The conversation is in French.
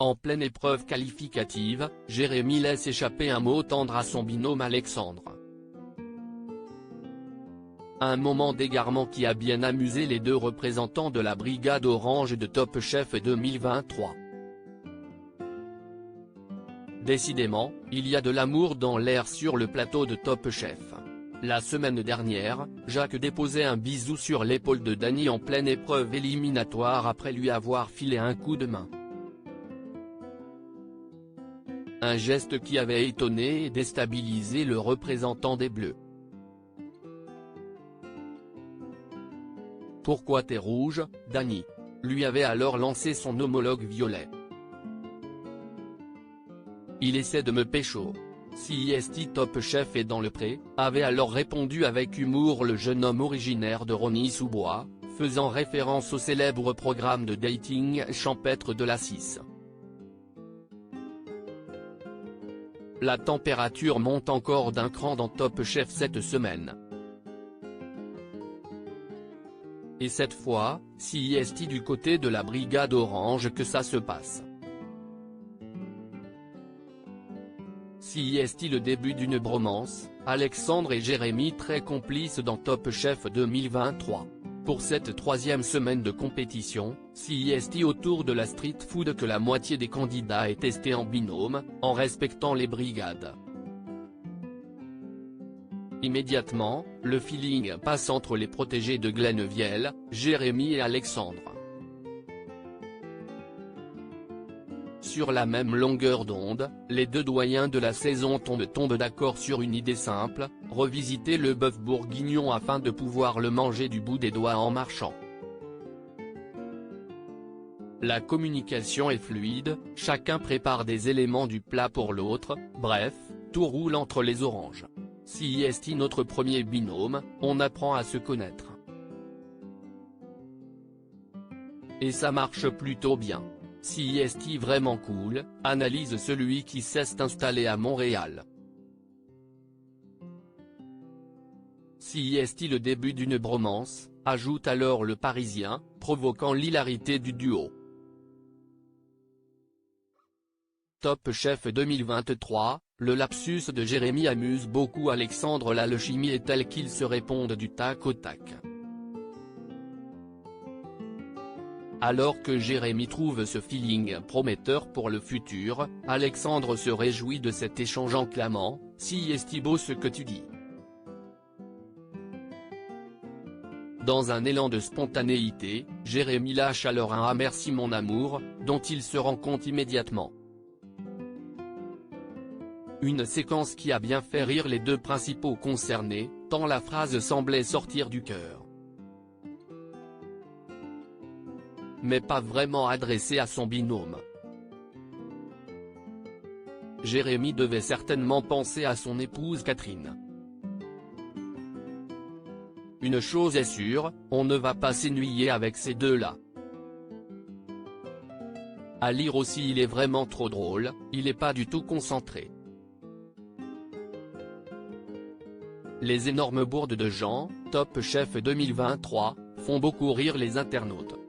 En pleine épreuve qualificative, Jérémy laisse échapper un mot tendre à son binôme Alexandre. Un moment d'égarement qui a bien amusé les deux représentants de la brigade orange de Top Chef 2023. Décidément, il y a de l'amour dans l'air sur le plateau de Top Chef. La semaine dernière, Jacques déposait un bisou sur l'épaule de Dany en pleine épreuve éliminatoire après lui avoir filé un coup de main. Un geste qui avait étonné et déstabilisé le représentant des Bleus. « Pourquoi t'es rouge, Dany ?» lui avait alors lancé son homologue violet. « Il essaie de me pécho. Si est Top Chef est dans le pré », avait alors répondu avec humour le jeune homme originaire de Rosny-sous-Bois, faisant référence au célèbre programme de dating champêtre de la 6. La température monte encore d'un cran dans Top Chef cette semaine. Et cette fois, c'est du côté de la brigade orange que ça se passe. C'est le début d'une bromance, Alexandre et Jérémy très complices dans Top Chef 2023. Pour cette troisième semaine de compétition, c'est autour de la street food que la moitié des candidats est testé en binôme, en respectant les brigades. Immédiatement, le feeling passe entre les protégés de Glennevielle, Jérémy et Alexandre. Sur la même longueur d'onde, les deux doyens de la saison tombent d'accord sur une idée simple, revisiter le bœuf bourguignon afin de pouvoir le manger du bout des doigts en marchant. La communication est fluide, chacun prépare des éléments du plat pour l'autre, bref, tout roule entre les oranges. C'est notre premier binôme, on apprend à se connaître. Et ça marche plutôt bien. C'est vraiment cool, analyse celui qui s'est installé à Montréal. C'est le début d'une bromance, ajoute alors le Parisien, provoquant l'hilarité du duo. Top Chef 2023, le lapsus de Jérémy amuse beaucoup Alexandre. La chimie est telle qu'ils se répondent du tac au tac. Alors que Jérémy trouve ce feeling prometteur pour le futur, Alexandre se réjouit de cet échange en clamant « C'est beau ce que tu dis ». Dans un élan de spontanéité, Jérémy lâche alors un « Ah merci mon amour », dont il se rend compte immédiatement. Une séquence qui a bien fait rire les deux principaux concernés, tant la phrase semblait sortir du cœur. Mais pas vraiment adressée à son binôme. Jérémy devait certainement penser à son épouse Catherine. Une chose est sûre, on ne va pas s'ennuyer avec ces deux-là. À lire aussi, il est vraiment trop drôle, il est pas du tout concentré. Les énormes bourdes de Jean, Top Chef 2023, font beaucoup rire les internautes.